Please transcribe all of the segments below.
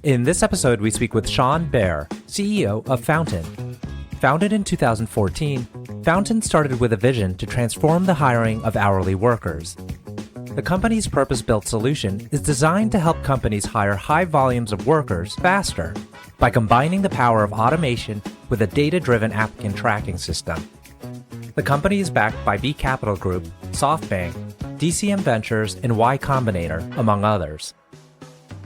In this episode, we speak with Sean Behr, CEO of Fountain. Founded in 2014, Fountain started with a vision to transform the hiring of hourly workers. The company's purpose-built solution is designed to help companies hire high volumes of workers faster by combining the power of automation with a data-driven applicant tracking system. The company is backed by B Capital Group, Softbank, DCM Ventures, and Combinator, among others.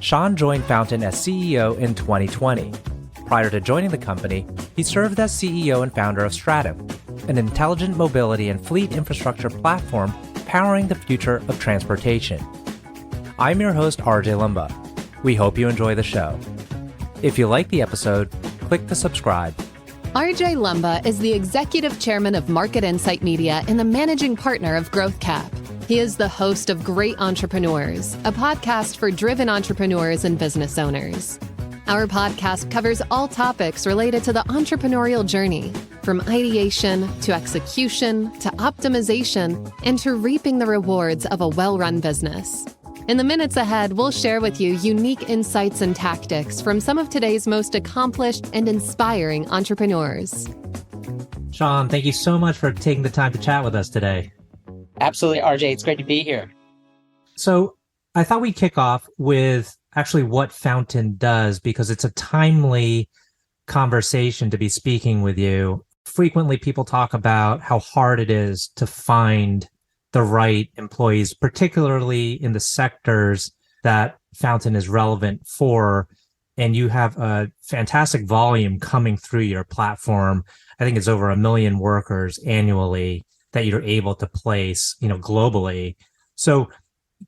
Sean joined Fountain as CEO in 2020. Prior to joining the company, he served as CEO and founder of Stratim, an intelligent mobility and fleet infrastructure platform powering the future of transportation. I'm your host, RJ Lumba. We hope you enjoy the show. If you like the episode, click to subscribe. RJ Lumba is the executive chairman of Market Insight Media and the managing partner of GrowthCap. He is the host of Great Entrepreneurs, a podcast for driven entrepreneurs and business owners. Our podcast covers all topics related to the entrepreneurial journey, from ideation to execution to optimization and to reaping the rewards of a well-run business. In the minutes ahead, we'll share with you unique insights and tactics from some of today's most accomplished and inspiring entrepreneurs. Sean, thank you so much for taking the time to chat with us today. Absolutely, RJ. It's great to be here. So I thought we'd kick off with actually what Fountain does, because it's a timely conversation to be speaking with you. Frequently, people talk about how hard it is to find the right employees, particularly in the sectors that Fountain is relevant for. And you have a fantastic volume coming through your platform. I think it's over 1 million workers annually that you're able to place, globally. So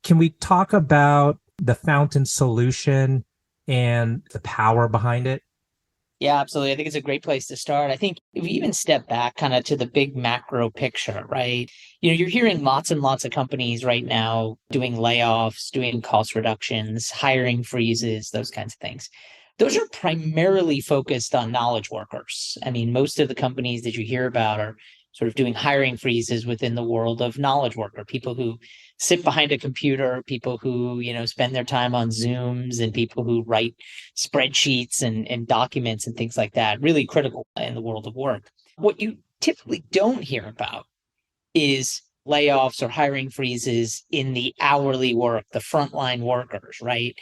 can we talk about the Fountain solution and the power behind it? Yeah, absolutely. I think it's a great place to start. I think if we even step back kind of to the big macro picture, right? You're hearing lots and lots of companies right now doing layoffs, doing cost reductions, hiring freezes, those kinds of things. Those are primarily focused on knowledge workers. I mean, most of the companies that you hear about are sort of doing hiring freezes within the world of knowledge worker, people who sit behind a computer, people who, spend their time on Zooms, and people who write spreadsheets and documents and things like that, really critical in the world of work. What you typically don't hear about is layoffs or hiring freezes in the hourly work, the frontline workers, right?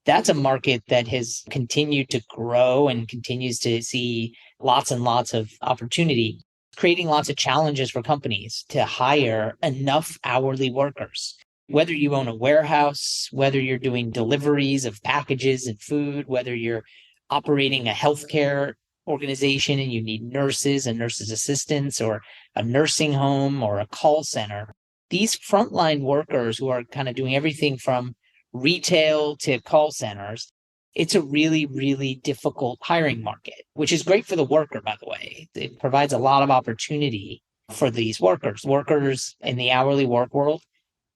That's a market that has continued to grow and continues to see lots and lots of opportunity, creating lots of challenges for companies to hire enough hourly workers. Whether you own a warehouse, whether you're doing deliveries of packages and food, whether you're operating a healthcare organization and you need nurses and nurses assistants, or a nursing home or a call center, these frontline workers who are kind of doing everything from retail to call centers, it's a really, really difficult hiring market, which is great for the worker, by the way. It provides a lot of opportunity for these workers. Workers in the hourly work world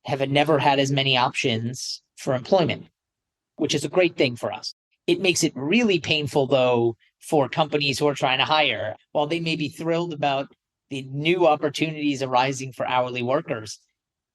have never had as many options for employment, which is a great thing for us. It makes it really painful, though, for companies who are trying to hire. While they may be thrilled about the new opportunities arising for hourly workers,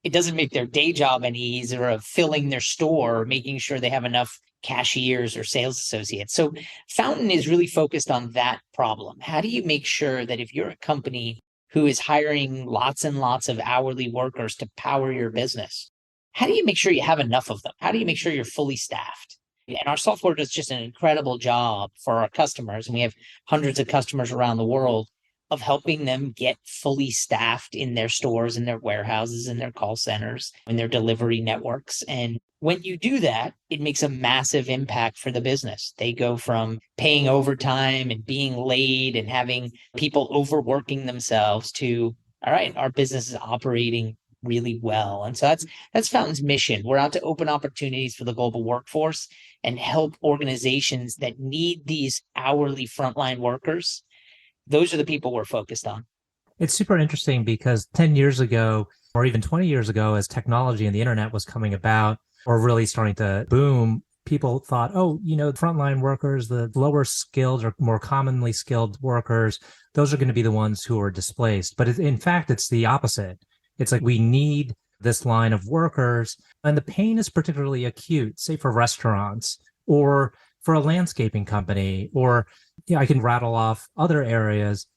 it doesn't make their day job any easier of filling their store, or making sure they have enough cashiers or sales associates. So Fountain is really focused on that problem. How do you make sure that if you're a company who is hiring lots and lots of hourly workers to power your business, how do you make sure you have enough of them? How do you make sure you're fully staffed? And our software does just an incredible job for our customers. And we have hundreds of customers around the world of helping them get fully staffed in their stores, in their warehouses, in their call centers, in their delivery networks. And when you do that, it makes a massive impact for the business. They go from paying overtime and being late and having people overworking themselves to, all right, our business is operating really well. And so that's Fountain's mission. We're out to open opportunities for the global workforce and help organizations that need these hourly frontline workers. Those are the people we're focused on. It's super interesting because 10 years ago, or even 20 years ago, as technology and the internet was coming about or really starting to boom, people thought, frontline workers, the lower skilled or more commonly skilled workers, those are going to be the ones who are displaced. But in fact, it's the opposite. It's like we need this line of workers, and the pain is particularly acute, say for restaurants or for a landscaping company, or I can rattle off other areas.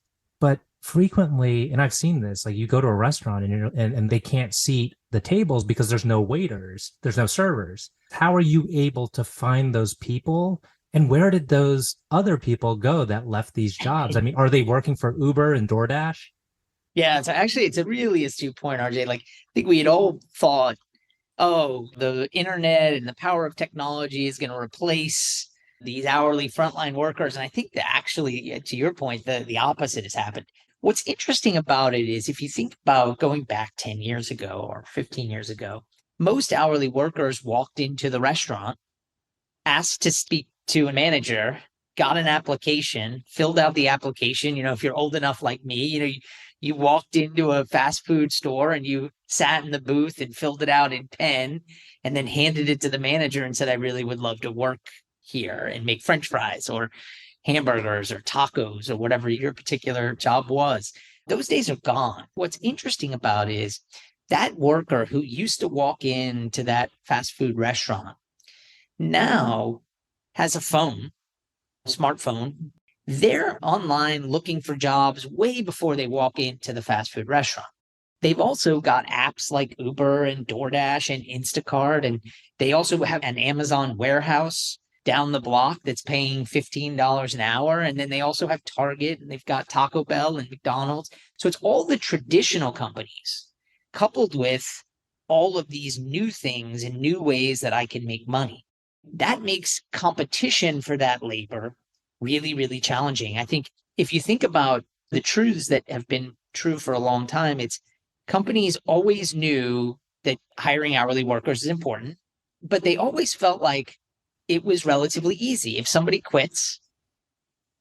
But frequently, and I've seen this, like you go to a restaurant and they can't seat the tables because there's no waiters, there's no servers. How are you able to find those people? And where did those other people go that left these jobs? I mean, are they working for Uber and DoorDash? Yeah, so actually, it's a really astute point, RJ. Like, I think we had all thought, oh, the internet and the power of technology is going to replace these hourly frontline workers. And I think that actually, to your point, the opposite has happened. What's interesting about it is if you think about going back 10 years ago or 15 years ago, most hourly workers walked into the restaurant, asked to speak to a manager, got an application, filled out the application. If you're old enough like me, you walked into a fast food store and you sat in the booth and filled it out in pen and then handed it to the manager and said, I really would love to work here and make French fries or hamburgers or tacos or whatever your particular job was. Those days are gone. What's interesting about it is that worker who used to walk into that fast food restaurant now has a smartphone. They're online looking for jobs way before they walk into the fast food restaurant. They've also got apps like Uber and DoorDash and Instacart, and they also have an Amazon warehouse down the block that's paying $15 an hour. And then they also have Target, and they've got Taco Bell and McDonald's. So it's all the traditional companies coupled with all of these new things and new ways that I can make money. That makes competition for that labor really, really challenging. I think if you think about the truths that have been true for a long time, it's companies always knew that hiring hourly workers is important, but they always felt like it was relatively easy. If somebody quits,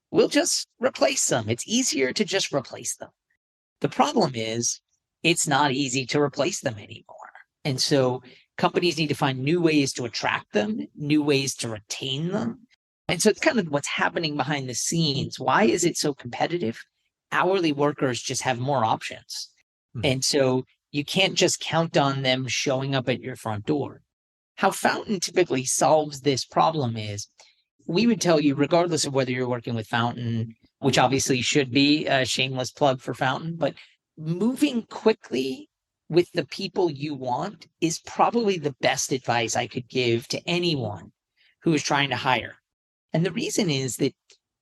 we'll just replace them. It's easier to just replace them. The problem is it's not easy to replace them anymore. And so companies need to find new ways to attract them, new ways to retain them. And so it's kind of what's happening behind the scenes. Why is it so competitive? Hourly workers just have more options. And so you can't just count on them showing up at your front door. How Fountain typically solves this problem is we would tell you, regardless of whether you're working with Fountain, which obviously should be a shameless plug for Fountain, but moving quickly with the people you want is probably the best advice I could give to anyone who is trying to hire. And the reason is that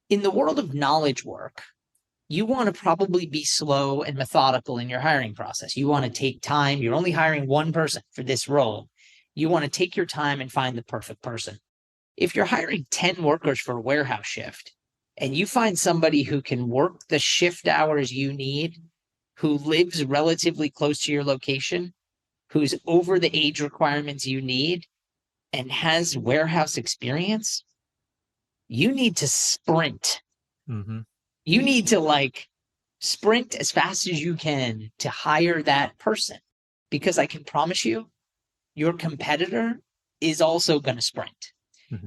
in the world of knowledge work, you want to probably be slow and methodical in your hiring process. You want to take time. You're only hiring one person for this role. You want to take your time and find the perfect person. If you're hiring 10 workers for a warehouse shift and you find somebody who can work the shift hours you need, who lives relatively close to your location, who's over the age requirements you need, and has warehouse experience, you need to sprint. You need to sprint as fast as you can to hire that person, because I can promise you, your competitor is also going to sprint.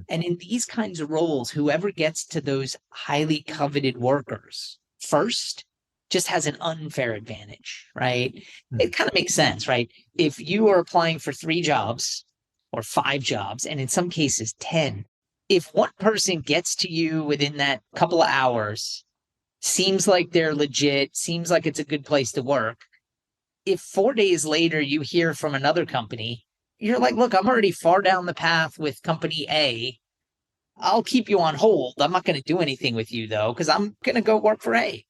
And in these kinds of roles, whoever gets to those highly coveted workers first just has an unfair advantage, right? It kind of makes sense, right? If you are applying for 3 jobs or 5 jobs, and in some cases 10, if one person gets to you within that couple of hours, seems like they're legit, seems like it's a good place to work, if 4 days later you hear from another company, you're like, look, I'm already far down the path with company A. I'll keep you on hold. I'm not going to do anything with you, though, because I'm going to go work for A.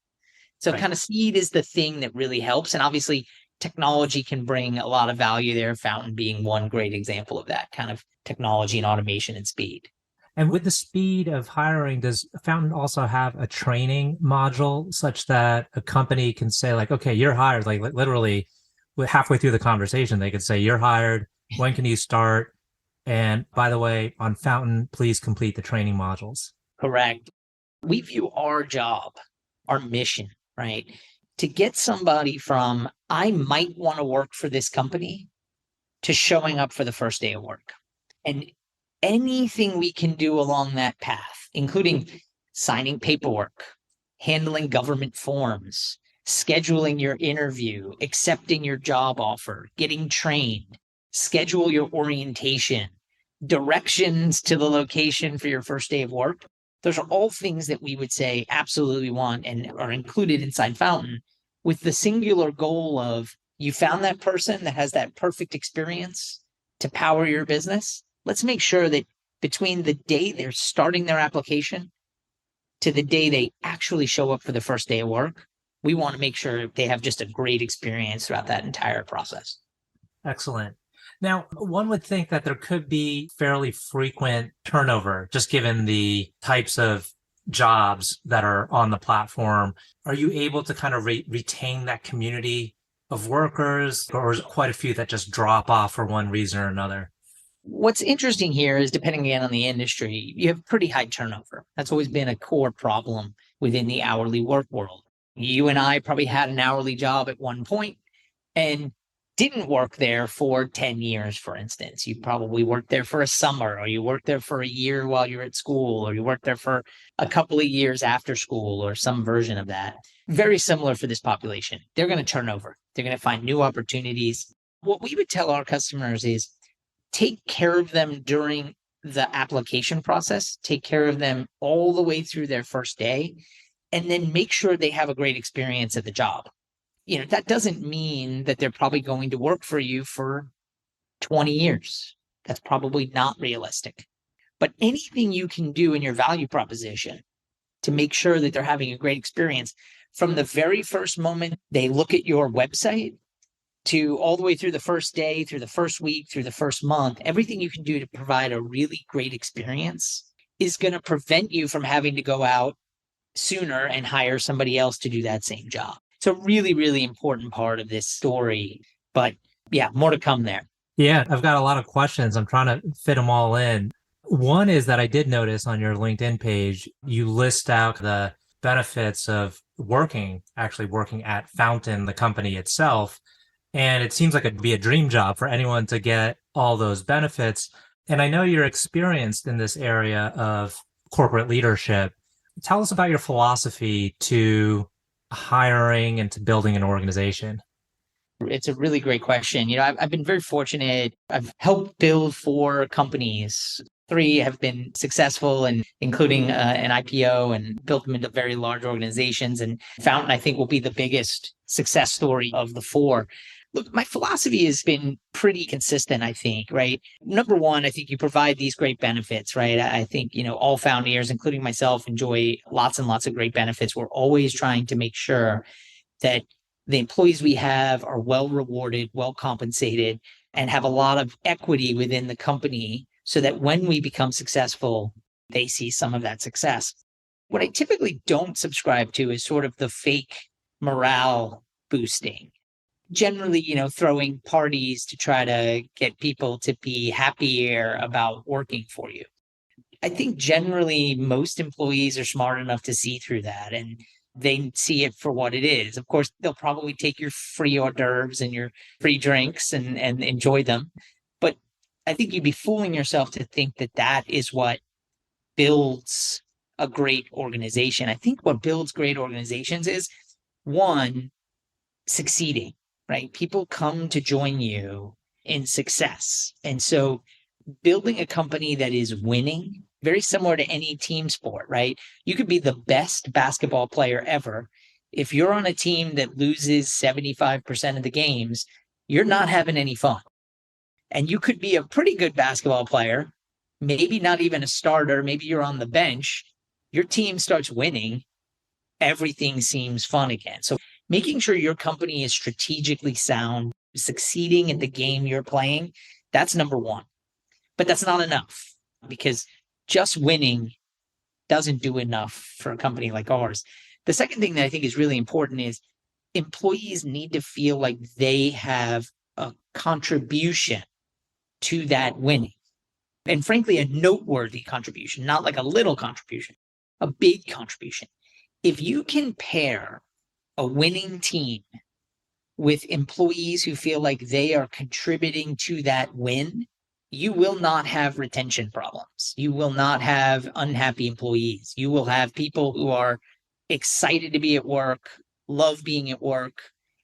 So kind of speed is the thing that really helps. And obviously, technology can bring a lot of value there, Fountain being one great example of that kind of technology and automation and speed. And with the speed of hiring, does Fountain also have a training module such that a company can say, like, okay, you're hired, like literally halfway through the conversation, they could say, you're hired. When can you start? And by the way, on Fountain, please complete the training modules. Correct. We view our job, our mission, right, to get somebody from, I might want to work for this company, to showing up for the first day of work. And anything we can do along that path, including signing paperwork, handling government forms, scheduling your interview, accepting your job offer, getting trained, schedule your orientation, directions to the location for your first day of work. Those are all things that we would say absolutely want and are included inside Fountain, with the singular goal of you found that person that has that perfect experience to power your business. Let's make sure that between the day they're starting their application to the day they actually show up for the first day of work, we want to make sure they have just a great experience throughout that entire process. Excellent. Now, one would think that there could be fairly frequent turnover, just given the types of jobs that are on the platform. Are you able to kind of retain that community of workers, or is it quite a few that just drop off for one reason or another? What's interesting here is, depending again on the industry, you have pretty high turnover. That's always been a core problem within the hourly work world. You and I probably had an hourly job at one point and didn't work there for 10 years, for instance. You probably worked there for a summer, or you worked there for a year while you're at school, or you worked there for a couple of years after school, or some version of that. Very similar for this population. They're going to turn over. They're going to find new opportunities. What we would tell our customers is take care of them during the application process, take care of them all the way through their first day, and then make sure they have a great experience at the job. That doesn't mean that they're probably going to work for you for 20 years. That's probably not realistic. But anything you can do in your value proposition to make sure that they're having a great experience from the very first moment they look at your website to all the way through the first day, through the first week, through the first month, everything you can do to provide a really great experience is going to prevent you from having to go out sooner and hire somebody else to do that same job. It's a really, really important part of this story. But yeah, more to come there. Yeah, I've got a lot of questions. I'm trying to fit them all in. One is that I did notice on your LinkedIn page, you list out the benefits of actually working at Fountain, the company itself. And it seems like it'd be a dream job for anyone to get all those benefits. And I know you're experienced in this area of corporate leadership. Tell us about your philosophy to hiring and to building an organization. It's a really great question. I've been very fortunate. I've helped build 4 companies. 3 have been successful, and including an IPO, and built them into very large organizations. And Fountain, I think, will be the biggest success story of the 4. Look, my philosophy has been pretty consistent, I think, right? Number one, I think you provide these great benefits, right? I think, all founders, including myself, enjoy lots and lots of great benefits. We're always trying to make sure that the employees we have are well rewarded, well compensated, and have a lot of equity within the company so that when we become successful, they see some of that success. What I typically don't subscribe to is sort of the fake morale boosting. Generally, throwing parties to try to get people to be happier about working for you. I think generally most employees are smart enough to see through that, and they see it for what it is. Of course, they'll probably take your free hors d'oeuvres and your free drinks and enjoy them. But I think you'd be fooling yourself to think that that is what builds a great organization. I think what builds great organizations is, one, succeeding. Right? People come to join you in success. And so building a company that is winning, very similar to any team sport, right? You could be the best basketball player ever. If you're on a team that loses 75% of the games, you're not having any fun. And you could be a pretty good basketball player, maybe not even a starter, maybe you're on the bench. Your team starts winning, everything seems fun again. So making sure your company is strategically sound, succeeding at the game you're playing, that's number one. But that's not enough, because just winning doesn't do enough for a company like ours. The second thing that I think is really important is employees need to feel like they have a contribution to that winning. And frankly, a noteworthy contribution, not like a little contribution, a big contribution. If you can pair a winning team with employees who feel like they are contributing to that win, you will not have retention problems. You will not have unhappy employees. You will have people who are excited to be at work, love being at work.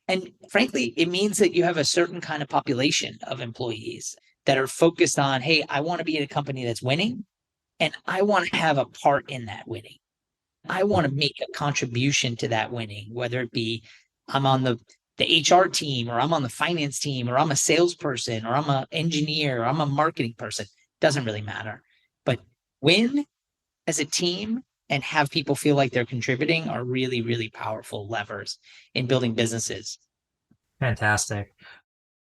And frankly, it means that you have a certain kind of population of employees that are focused on, hey, I want to be in a company that's winning and I want to have a part in that winning. I want to make a contribution to that winning, whether it be I'm on the HR team or I'm on the finance team or I'm a salesperson or I'm an engineer or I'm a marketing person. Doesn't really matter. But win as a team and have people feel like they're contributing are really, really powerful levers in building businesses. Fantastic.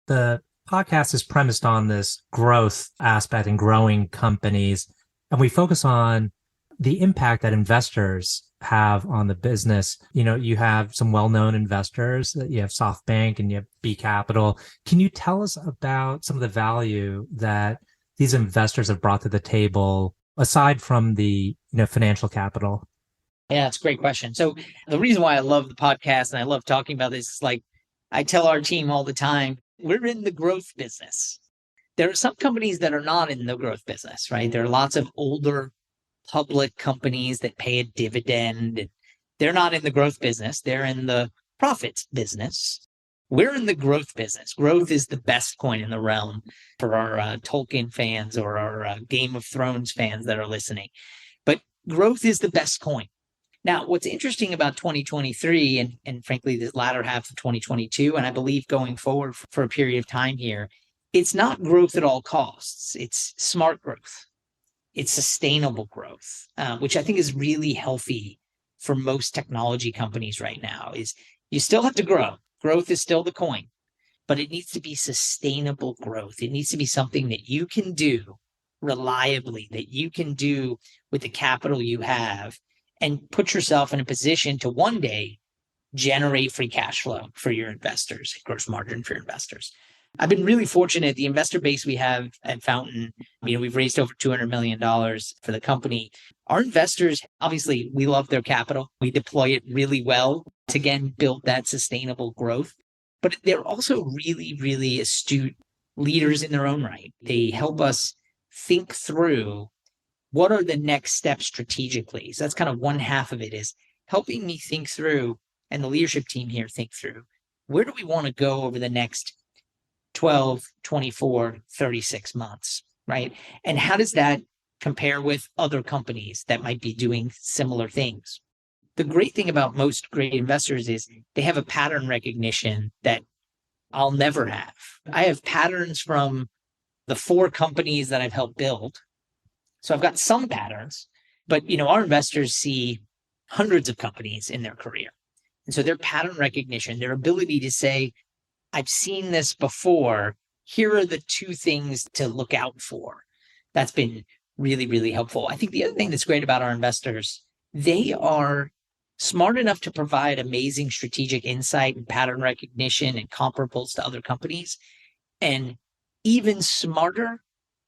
The podcast is premised on this growth aspect and growing companies. And we focus on the impact that investors have on the business. You have some well-known investors. You have Softbank and you have B Capital. Can you tell us about some of the value that these investors have brought to the table, aside from the financial capital? Yeah, it's a great question. So the reason why I love the podcast and I love talking about this is, like, I tell our team all the time, we're in the growth business. There are some companies that are not in the growth business, right? There are lots of older public companies that pay a dividend. They're not in the growth business. They're in the profits business. We're in the growth business. Growth is the best coin in the realm for our Tolkien fans or our Game of Thrones fans that are listening. But growth is the best coin. Now, what's interesting about 2023 and frankly, the latter half of 2022, and I believe going forward for a period of time here, it's not growth at all costs. It's smart growth. It's sustainable growth, which I think is really healthy for most technology companies right now. Is you still have to grow. Growth is still the coin, but it needs to be sustainable growth. It needs to be something that you can do reliably, that you can do with the capital you have, and put yourself in a position to one day generate free cash flow for your investors, gross margin for your investors. I've been really fortunate. The investor base we have at Fountain, we've raised over $200 million for the company. Our investors, obviously, we love their capital. We deploy it really well to, again, build that sustainable growth. But they're also really, really astute leaders in their own right. They help us think through what are the next steps strategically. So that's kind of one half of it, is helping me think through, and the leadership team here think through, where do we want to go over the next 12, 24, 36 months, right? And how does that compare with other companies that might be doing similar things? The great thing about most great investors is they have a pattern recognition that I'll never have. I have patterns from the 4 companies that I've helped build. So I've got some patterns, but our investors see hundreds of companies in their career. And so their pattern recognition, their ability to say, I've seen this before, here are the 2 things to look out for. That's been really, really helpful. I think the other thing that's great about our investors, they are smart enough to provide amazing strategic insight and pattern recognition and comparables to other companies, and even smarter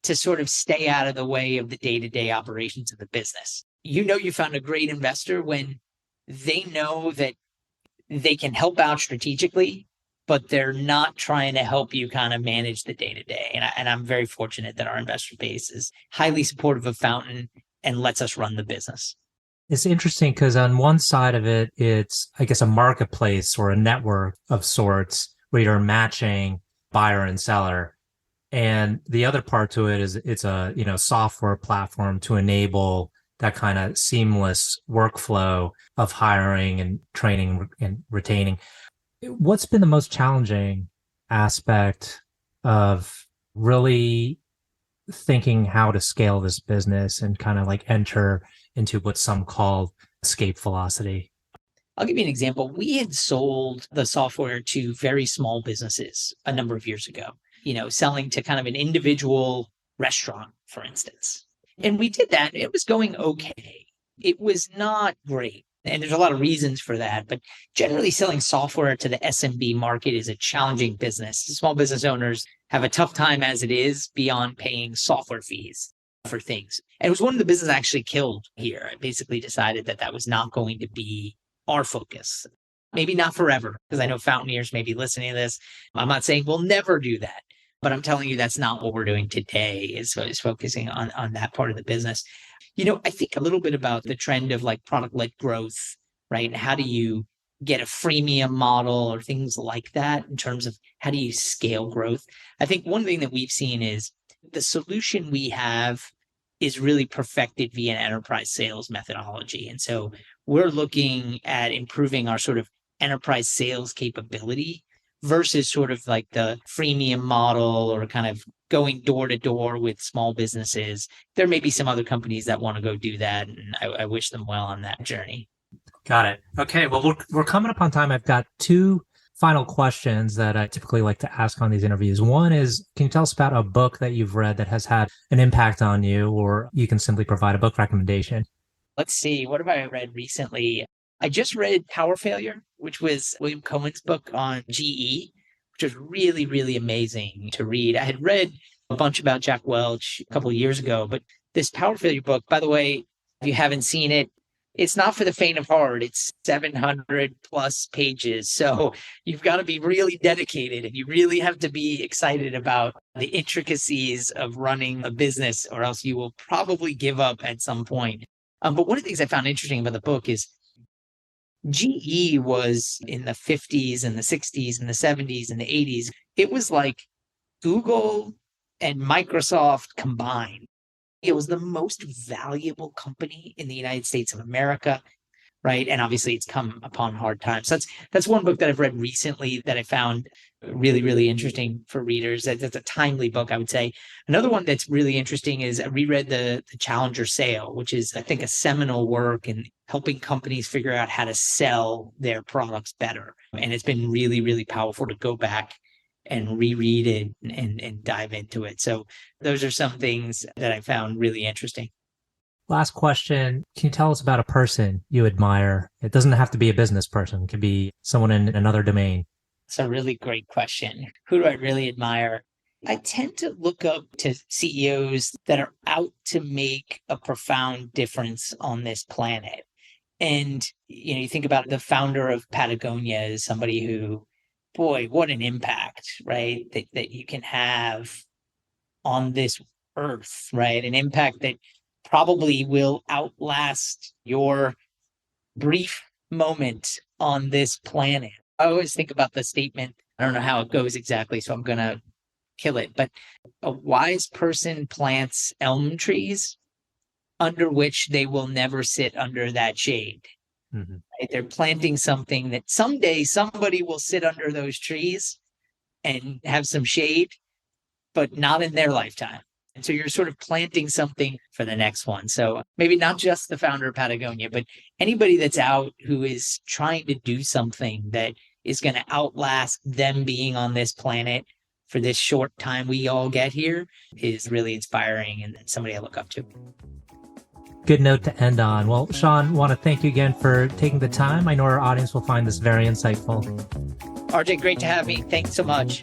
to sort of stay out of the way of the day-to-day operations of the business. You found a great investor when they know that they can help out strategically, but they're not trying to help you kind of manage the day-to-day. And I'm very fortunate that our investor base is highly supportive of Fountain and lets us run the business. It's interesting because on one side of it, it's, I guess, a marketplace or a network of sorts where you're matching buyer and seller. And the other part to it is it's a, software platform to enable that kind of seamless workflow of hiring and training and retaining. What's been the most challenging aspect of really thinking how to scale this business and kind of like enter into what some call escape velocity? I'll give you an example. We had sold the software to very small businesses a number of years ago, selling to kind of an individual restaurant, for instance. And we did that. It was going okay. It was not great. And there's a lot of reasons for that. But generally, selling software to the SMB market is a challenging business. Small business owners have a tough time as it is, beyond paying software fees for things. And it was one of the businesses I actually killed here. I basically decided that was not going to be our focus. Maybe not forever, because I know Fountaineers may be listening to this. I'm not saying we'll never do that, but I'm telling you that's not what we're doing today, is focusing on that part of the business. I think a little bit about the trend of like product-led growth, right? How do you get a freemium model or things like that in terms of how do you scale growth? I think one thing that we've seen is the solution we have is really perfected via an enterprise sales methodology. And so we're looking at improving our sort of enterprise sales capability versus sort of like the freemium model or kind of going door to door with small businesses. There may be some other companies that want to go do that, and I wish them well on that journey. Got it. Okay. Well, we're coming up on time. I've got two final questions that I typically like to ask on these interviews. One is, can you tell us about a book that you've read that has had an impact on you, or you can simply provide a book recommendation? Let's see. What have I read recently? I just read Power Failure, which was William Cohen's book on GE, which was really, really amazing to read. I had read a bunch about Jack Welch a couple of years ago, but this Power Failure book, by the way, if you haven't seen it, it's not for the faint of heart. It's 700 plus pages. So you've got to be really dedicated, and you really have to be excited about the intricacies of running a business, or else you will probably give up at some point. But one of the things I found interesting about the book is GE was in the 50s and the 60s and the 70s and the 80s. It was like Google and Microsoft combined. It was the most valuable company in the United States of America, right? And obviously it's come upon hard times. So that's one book that I've read recently that I found really, really interesting for readers. That's a timely book, I would say. Another one that's really interesting is I reread the Challenger Sale, which is, I think, a seminal work in helping companies figure out how to sell their products better. And it's been really, really powerful to go back and reread it and dive into it. So those are some things that I found really interesting. Last question. Can you tell us about a person you admire? It doesn't have to be a business person. It could be someone in another domain. It's a really great question. Who do I really admire? I tend to look up to CEOs that are out to make a profound difference on this planet. And, you think about the founder of Patagonia as somebody who, boy, what an impact, right? That you can have on this earth, right? An impact that probably will outlast your brief moment on this planet. I always think about the statement, I don't know how it goes exactly, so I'm going to kill it, but a wise person plants elm trees under which they will never sit under that shade. Mm-hmm. Right? They're planting something that someday somebody will sit under those trees and have some shade, but not in their lifetime. And so you're sort of planting something for the next one. So maybe not just the founder of Patagonia, but anybody that's out who is trying to do something that is going to outlast them being on this planet for this short time we all get here is really inspiring and somebody I look up to. Good note to end on. Well, Sean, want to thank you again for taking the time. I know our audience will find this very insightful. RJ, great to have me. Thanks so much.